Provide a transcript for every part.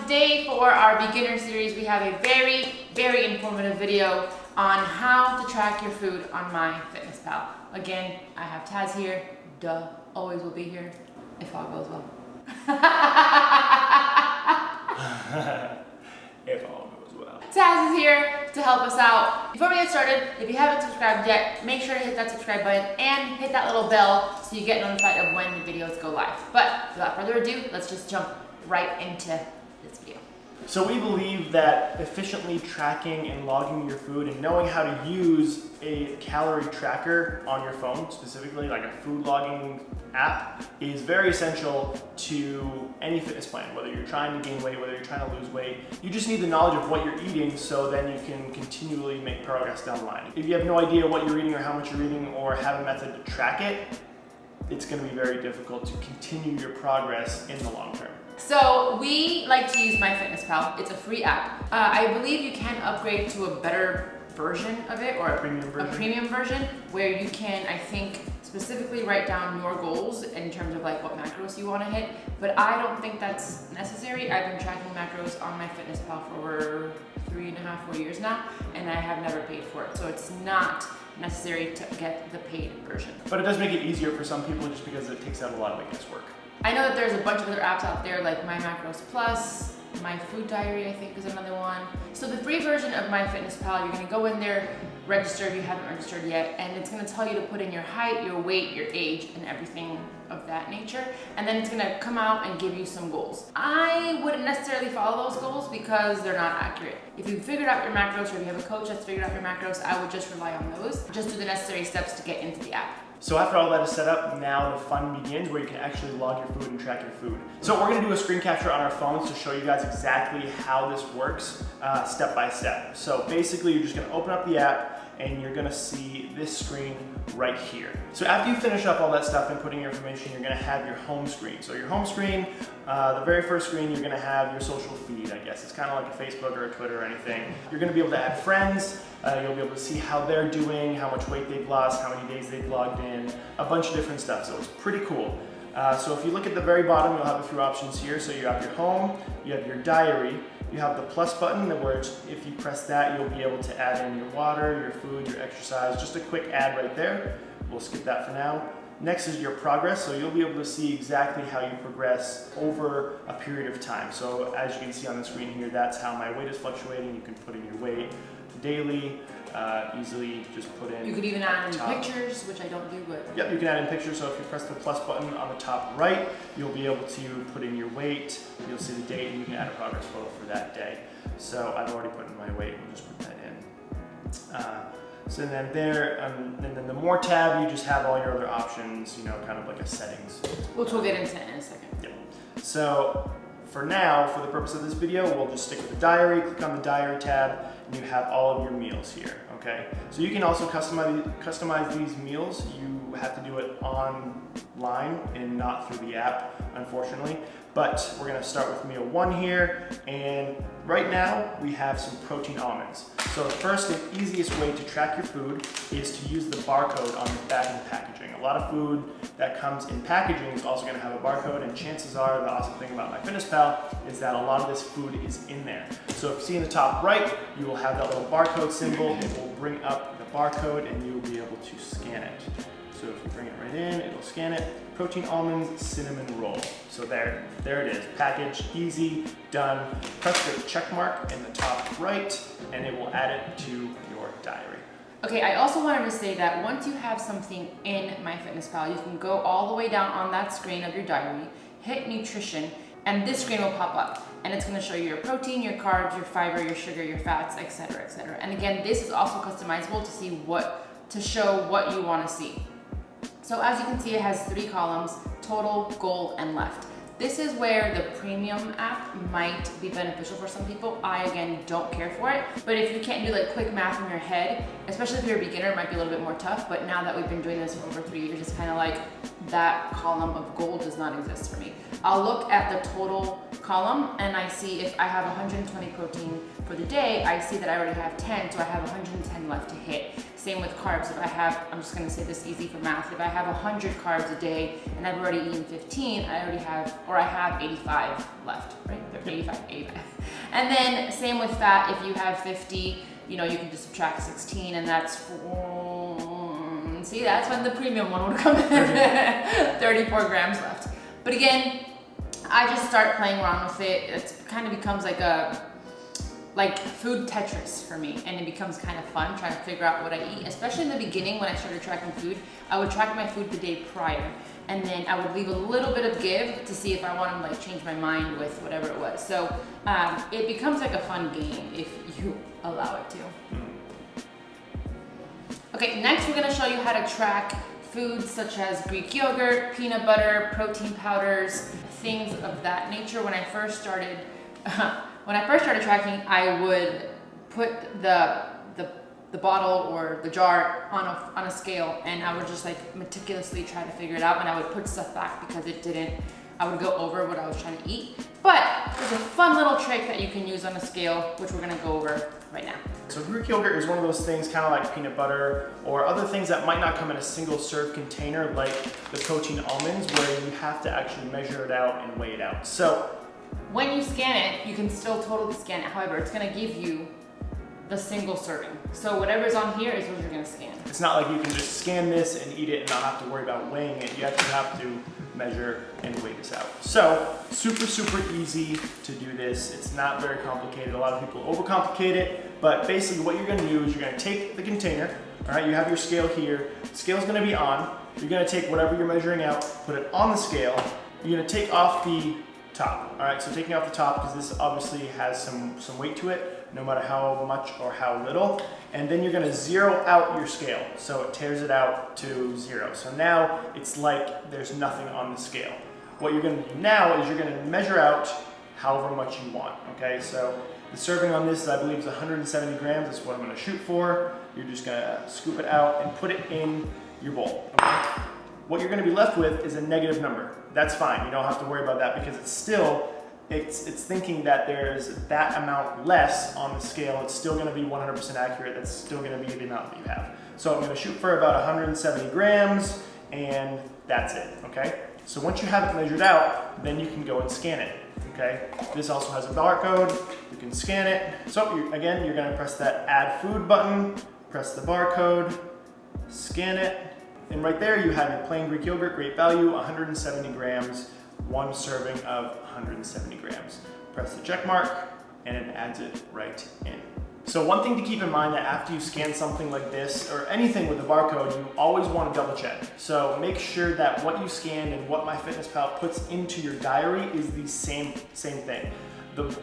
today for our beginner series, we have a very informative video on how to track your food on MyFitnessPal. Again, I have Taz here, duh, always will be here, if all goes well. If all goes well. Taz is here to help us out. Before we get started, if you haven't subscribed yet, make sure to hit that subscribe button and hit that little bell so you get notified of when the videos go live. But without further ado, let's just jump right into this video. So we believe that efficiently tracking and logging your food and knowing how to use a calorie tracker on your phone, specifically like a food logging app, is very essential to any fitness plan. Whether you're trying to gain weight, whether you're trying to lose weight, you just need the knowledge of what you're eating so then you can continually make progress down the line. If you have no idea what you're eating or how much you're eating or have a method to track it, it's going to be very difficult to continue your progress in the long term. So we like to use MyFitnessPal. It's a free app. I believe you can upgrade to a better version of it, or a premium version where you can, I think, specifically write down your goals in terms of like what macros you want to hit. But I don't think that's necessary. I've been tracking macros on MyFitnessPal for over 3.5, 4 years now, and I have never paid for it. So it's not necessary to get the paid version. But it does make it easier for some people just because it takes out a lot of the guesswork. I know that there's a bunch of other apps out there like My Macros Plus, My Food Diary I think is another one. So the free version of MyFitnessPal, you're gonna go in there, register if you haven't registered yet, and it's gonna tell you to put in your height, your weight, your age, and everything of that nature. And then it's gonna come out and give you some goals. I wouldn't necessarily follow those goals because they're not accurate. If you figured out your macros or if you have a coach that's figured out your macros, I would just rely on those. Just do the necessary steps to get into the app. So after all that is set up, now the fun begins where you can actually log your food and track your food. So we're gonna do a screen capture on our phones to show you guys exactly how this works step by step. So basically you're just gonna open up the app and you're gonna see this screen right here. So after you finish up all that stuff and putting your information, you're gonna have your home screen. So your home screen, the very first screen, you're gonna have your social feed, I guess. It's kind of like a Facebook or a Twitter or anything. You're gonna be able to add friends. You'll be able to see how they're doing, how much weight they've lost, how many days they've logged in, a bunch of different stuff. So it's pretty cool. So if you look at the very bottom, you'll have a few options here. So you have your home, you have your diary, you have the plus button where if you press that, you'll be able to add in your water, your food, your exercise, just a quick ad right there. We'll skip that for now. Next is your progress, so you'll be able to see exactly how you progress over a period of time. So as you can see on the screen here, that's how my weight is fluctuating. You can put in your weight daily, easily just put in. You could even add in pictures, which I don't do, but. Yep, you can add in pictures. So if you press the plus button on the top right, you'll be able to put in your weight. You'll see the date, and you can add a progress photo for that day. So I've already put in my weight. We'll just put that in. So then there, and then the more tab, you just have all your other options, you know, kind of like a settings. Which we'll get into in a second. Yep. So for now, for the purpose of this video, we'll just stick with the diary, click on the diary tab, and you have all of your meals here, okay? So you can also customize these meals. You have to do it online and not through the app, unfortunately. But we're gonna start with meal 1 here, and right now we have some protein almonds. So the first and easiest way to track your food is to use the barcode on the back of the packaging. A lot of food that comes in packaging is also gonna have a barcode, and chances are, the awesome thing about MyFitnessPal is that a lot of this food is in there. So if you see in the top right, you will have that little barcode symbol. It will bring up the barcode and you'll be able to scan it. So if you bring it right in, it'll scan it. Protein almonds cinnamon roll. So there it is. Packaged, easy, done. Press the check mark in the top right and it will add it to your diary. Okay, I also wanted to say that once you have something in MyFitnessPal, you can go all the way down on that screen of your diary, hit nutrition, and this screen will pop up. And it's gonna show you your protein, your carbs, your fiber, your sugar, your fats, etc., etc. And again, this is also customizable to show what you wanna see. So as you can see, it has 3 columns: total, goal, and left. This is where the premium app might be beneficial for some people. I, again, don't care for it. But if you can't do like quick math in your head, especially if you're a beginner, it might be a little bit more tough. But now that we've been doing this for over 3 years, it's kind of like that column of goal does not exist for me. I'll look at the total column and I see if I have 120 protein for the day, I see that I already have 10, so I have 110 left to hit. Same with carbs. If I have, I'm just gonna say this easy for math, if I have 100 carbs a day and I've already eaten 15, I have 85 left, right? 85. And then same with fat, if you have 50, you know, you can just subtract 16 and that's see, that's when the premium one would come in. 34 grams left. But again, I just start playing around with it. It kind of becomes like food Tetris for me, and it becomes kind of fun trying to figure out what I eat. Especially in the beginning when I started tracking food, I would track my food the day prior, and then I would leave a little bit of give to see if I wanted to like change my mind with whatever it was. So it becomes like a fun game if you allow it to. Okay, next we're gonna show you how to track foods such as Greek yogurt, peanut butter, protein powders, things of that nature. When I first started tracking, I would put the bottle or the jar on a scale, and I would just like meticulously try to figure it out, and I would put stuff back because I would go over what I was trying to eat. But there's a fun little trick that you can use on a scale, which we're gonna go over right now. So Greek yogurt is one of those things kind of like peanut butter or other things that might not come in a single serve container like the protein almonds, where you have to actually measure it out and weigh it out. So when you scan it, you can still totally scan it. However, it's gonna give you the single serving. So whatever's on here is what you're gonna scan. It's not like you can just scan this and eat it and not have to worry about weighing it. You actually have to measure and weigh this out. So super easy to do this. It's not very complicated. A lot of people overcomplicate it, but basically what you're gonna do is you're gonna take the container, all right, you have your scale here. The scale's gonna be on. You're gonna take whatever you're measuring out, put it on the scale. You're gonna take off the top, all right? So taking off the top, because this obviously has some weight to it, no matter how much or how little. And then you're gonna zero out your scale. So it tears it out to 0. So now it's like there's nothing on the scale. What you're gonna do now is you're gonna measure out however much you want, okay? So the serving on this, I believe, is 170 grams. That's what I'm gonna shoot for. You're just gonna scoop it out and put it in your bowl, okay? What you're gonna be left with is a negative number. That's fine, you don't have to worry about that because it's still, it's thinking that there's that amount less on the scale. It's still gonna be 100% accurate. That's still gonna be the amount that you have. So I'm gonna shoot for about 170 grams and that's it, okay? So once you have it measured out, then you can go and scan it, okay? This also has a barcode, you can scan it. So again, you're gonna press that add food button, press the barcode, scan it, and right there you have your plain Greek yogurt, great value, 170 grams, one serving of 170 grams. Press the check mark and it adds it right in. So one thing to keep in mind that after you scan something like this or anything with a barcode, you always want to double check. So make sure that what you scanned and what MyFitnessPal puts into your diary is the same thing. The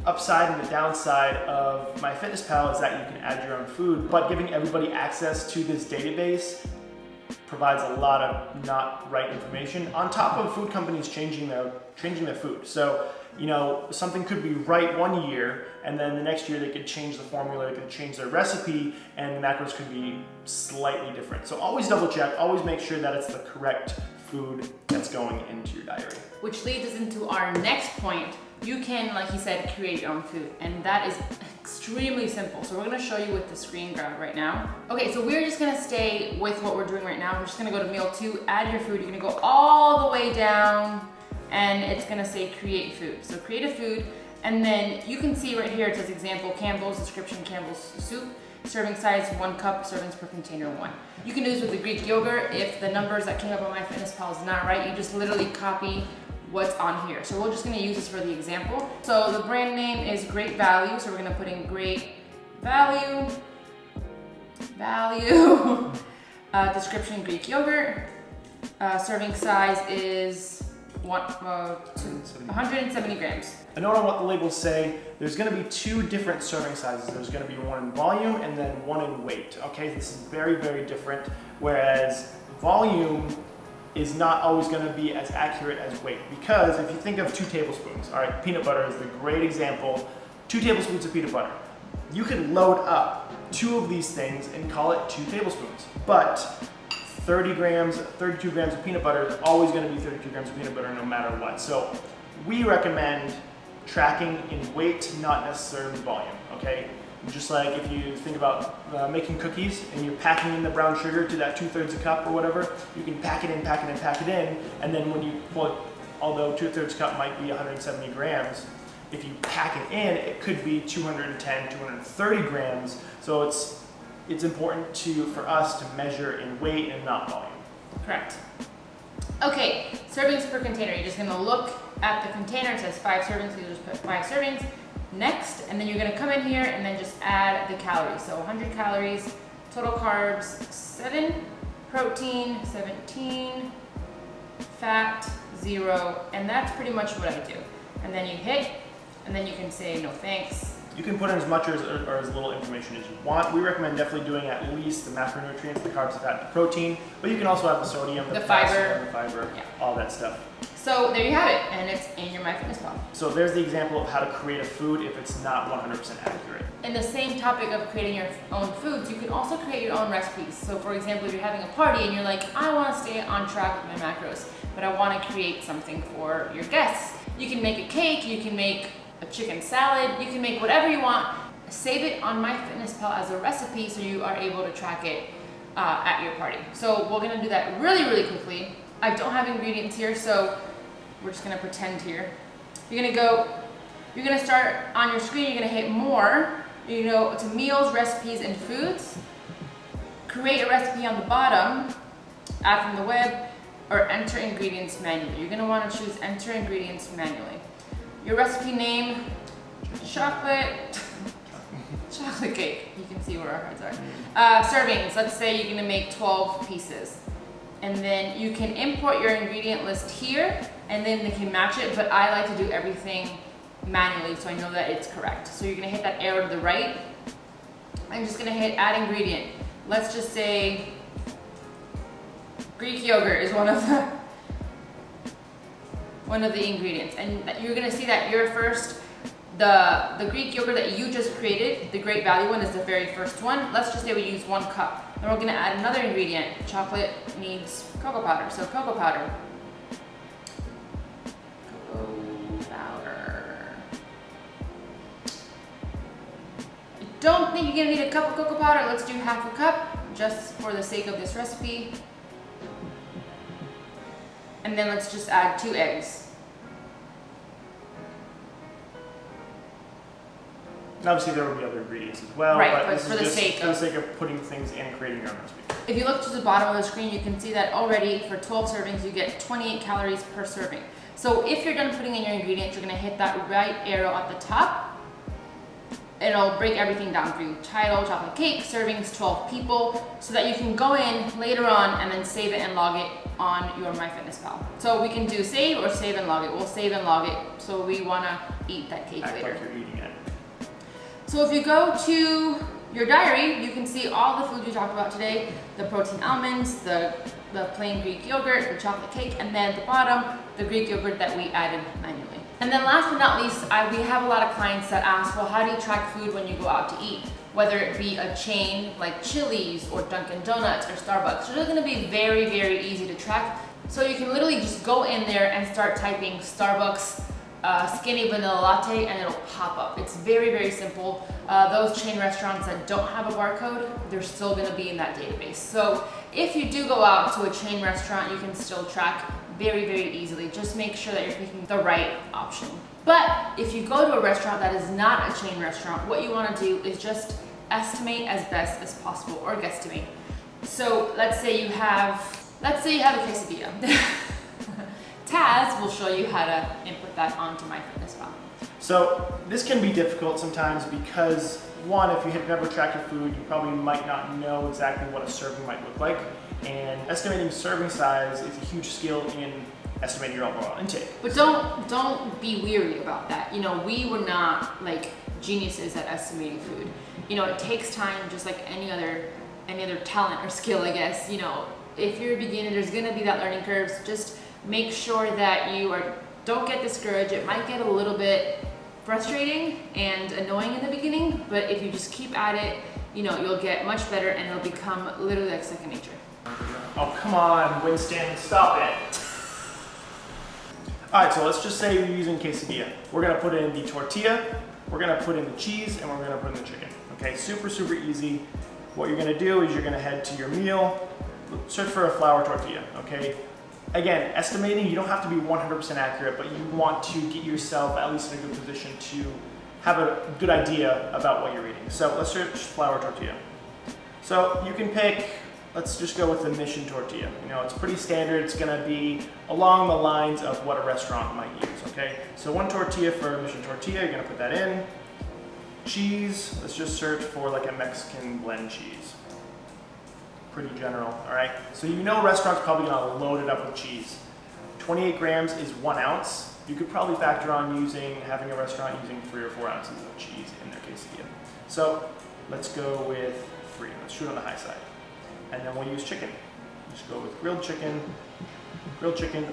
upside and the downside of MyFitnessPal is that you can add your own food, but giving everybody access to this database provides a lot of not right information on top of food companies changing their food. So, you know, something could be right one year and then the next year they could change the formula, they could change their recipe, and the macros could be slightly different. So always double check, always make sure that it's the correct food that's going into your diary. Which leads us into our next point. You can, like you said, create your own food, and that is extremely simple. So we're gonna show you with the screen grab right now. Okay, so we're just gonna stay with what we're doing right now. We're just gonna go to meal 2, add your food. You're gonna go all the way down, and it's gonna say create food. So create a food, and then you can see right here, it says example, Campbell's, description, Campbell's soup, serving size 1 cup, servings per container 1. You can do this with the Greek yogurt. If the numbers that came up on MyFitnessPal is not right, you just literally copy what's on here. So we're just gonna use this for the example. So the brand name is Great Value. So we're gonna put in Great Value, description Greek yogurt. Serving size is 170 grams. A note on what the labels say, there's gonna be 2 different serving sizes. There's gonna be one in volume and then one in weight, okay? This is very, very different, whereas volume is not always gonna be as accurate as weight, because if you think of 2 tablespoons, all right, peanut butter is the great example, 2 tablespoons of peanut butter. You can load up 2 of these things and call it 2 tablespoons, but 32 grams of peanut butter is always gonna be 32 grams of peanut butter no matter what. So we recommend tracking in weight, not necessarily volume, okay? Just like if you think about making cookies and you're packing in the brown sugar to that 2/3 a cup or whatever, you can pack it in, and then when you, although 2/3 cup might be 170 grams, if you pack it in, it could be 210, 230 grams. So it's important for us to measure in weight and not volume. Correct. Okay, servings per container. You're just gonna look at the container. It says 5 servings, so you just put 5 servings. Next, and then you're gonna come in here and then just add the calories. So 100 calories, total carbs 7, protein 17, fat 0, and that's pretty much what I do. And then you hit, and then you can say no thanks. You can put in as much or as little information as you want. We recommend definitely doing at least the macronutrients, the carbs, the fat, the protein, but you can also have the sodium, the fiber, yeah, all that stuff. So there you have it, and it's in your MyFitnessPal. So there's the example of how to create a food if it's not 100% accurate. In the same topic of creating your own foods, you can also create your own recipes. So for example, if you're having a party and you're like, I want to stay on track with my macros, but I want to create something for your guests. You can make a cake, you can make a chicken salad, you can make whatever you want. Save it on MyFitnessPal as a recipe so you are able to track it at your party. So we're gonna do that really, really quickly. I don't have ingredients here, so we're just gonna pretend here. You're gonna start on your screen, you're gonna hit more, you go to meals, recipes, and foods. Create a recipe on the bottom, add from the web, or enter ingredients manually. You're gonna wanna choose enter ingredients manually. Your recipe name, chocolate cake. You can see where our hearts are. Servings, let's say you're gonna make 12 pieces. And then you can import your ingredient list here, and then they can match it, but I like to do everything manually so I know that it's correct. So you're gonna hit that arrow to the right. I'm just gonna hit add ingredient. Let's just say Greek yogurt is one of the ingredients, and you're gonna see that your first, the Greek yogurt that you just created, the great value one, is the very first one. Let's just say we use 1 cup. Then we're gonna add another ingredient. Chocolate needs cocoa powder, so cocoa powder. Cocoa powder. I don't think you're gonna need a cup of cocoa powder. Let's do half a cup, just for the sake of this recipe. And then let's just add 2 eggs. And obviously there will be other ingredients as well, right, but but this for is the just sake for the sake of putting things in and creating your own recipe. If you look to the bottom of the screen, you can see that already for 12 servings, you get 28 calories per serving. So if you're done putting in your ingredients, you're gonna hit that right arrow at the top. It'll break everything down for you. Title, chocolate cake, servings, 12 people, so that you can go in later on and then save it and log it on your MyFitnessPal. So we can do save or save and log it. We'll save and log it, so we wanna eat that cake Act later. like you're eating it. So if you go to your diary, you can see all the food we talked about today, the protein almonds, the plain Greek yogurt, the chocolate cake, and then at the bottom, the Greek yogurt that we added manually. And then last but not least, we have a lot of clients that ask, well, how do you track food when you go out to eat? Whether it be a chain like Chili's or Dunkin' Donuts or Starbucks, so it's gonna be very, very easy to track. So you can literally just go in there and start typing Starbucks skinny vanilla latte and it'll pop up. It's very, very simple. Those chain restaurants that don't have a barcode, they're still gonna be in that database. So if you do go out to a chain restaurant, you can still track very, very easily. Just make sure that you're picking the right option. But if you go to a restaurant that is not a chain restaurant, what you wanna do is just estimate as best as possible, or guesstimate. So let's say you have a quesadilla. Taz will show you how to input that onto MyFitnessPal. So this can be difficult sometimes because, one, if you have never tracked your food, you probably might not know exactly what a serving might look like. And estimating serving size is a huge skill in estimating your overall intake. But don't be weary about that. You know, we were not like geniuses at estimating food. You know, it takes time, just like any other talent or skill, I guess. You know, if you're a beginner, there's gonna be that learning curve. So just make sure that don't get discouraged. It might get a little bit frustrating and annoying in the beginning, but if you just keep at it, you know, you'll get much better and it'll become literally like second nature. Oh, come on, Winston, stop it. All right, so let's just say you're using quesadilla. We're gonna put in the tortilla, we're gonna put in the cheese, and we're gonna put in the chicken. Okay, super, super easy. What you're gonna do is you're gonna head to your meal, search for a flour tortilla, okay? Again, estimating, you don't have to be 100% accurate, but you want to get yourself at least in a good position to have a good idea about what you're eating. So let's search flour tortilla. So you can pick, let's just go with the Mission tortilla. You know, it's pretty standard. It's gonna be along the lines of what a restaurant might use, okay? So 1 tortilla for Mission tortilla, you're gonna put that in. Cheese, let's just search for like a Mexican blend cheese. Pretty general, all right? So you know restaurants probably gonna load it up with cheese. 28 grams is 1 ounce. You could probably factor on having a restaurant using 3 or 4 ounces of cheese in their quesadilla. So let's go with 3, let's shoot on the high side. And then we'll use chicken. Just go with grilled chicken,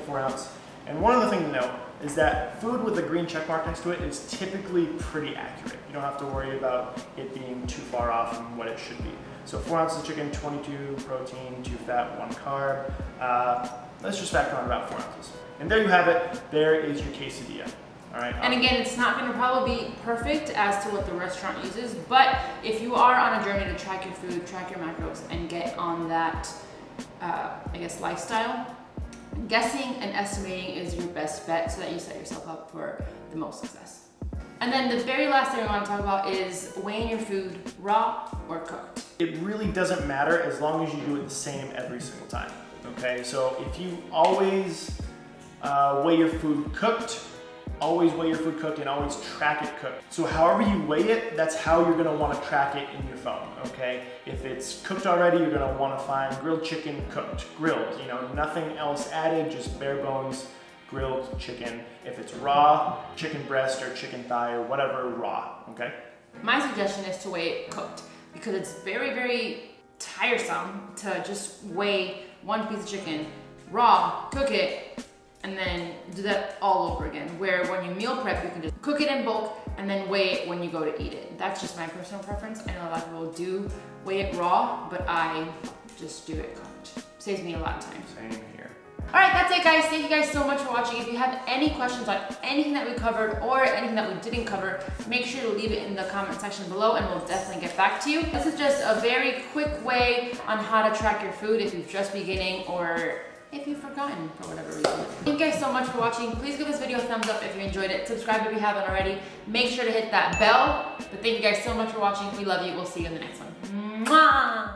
4 ounce. And one other thing to note is that food with a green check mark next to it is typically pretty accurate. You don't have to worry about it being too far off from what it should be. So 4 ounces of chicken, 22 protein, 2 fat, 1 carb. Let's just factor on about 4 ounces. And there you have it. There is your quesadilla. All right. And again, it's not going to probably be perfect as to what the restaurant uses, but if you are on a journey to track your food, track your macros, and get on that, I guess, lifestyle, guessing and estimating is your best bet so that you set yourself up for the most success. And then the very last thing I want to talk about is weighing your food raw or cooked. It really doesn't matter as long as you do it the same every single time, okay? So if you always weigh your food cooked, always weigh your food cooked and always track it cooked. So however you weigh it, that's how you're gonna wanna track it in your phone, okay? If it's cooked already, you're gonna wanna find grilled chicken cooked, grilled, you know, nothing else added, just bare bones grilled chicken. If it's raw, chicken breast or chicken thigh or whatever, raw, okay? My suggestion is to weigh it cooked because it's very, very tiresome to just weigh 1 piece of chicken raw, cook it, and then do that all over again. Where when you meal prep, you can just cook it in bulk and then weigh it when you go to eat it. That's just my personal preference. I know a lot of people do weigh it raw, but I just do it cooked. Saves me a lot of time. Same here. All right, that's it guys. Thank you guys so much for watching. If you have any questions on anything that we covered or anything that we didn't cover, make sure to leave it in the comment section below and we'll definitely get back to you. This is just a very quick way on how to track your food if you're just beginning or if you've forgotten for whatever reason. Thank you guys so much for watching. Please give this video a thumbs up if you enjoyed it. Subscribe if you haven't already. Make sure to hit that bell. But thank you guys so much for watching. We love you. We'll see you in the next one. Mwah!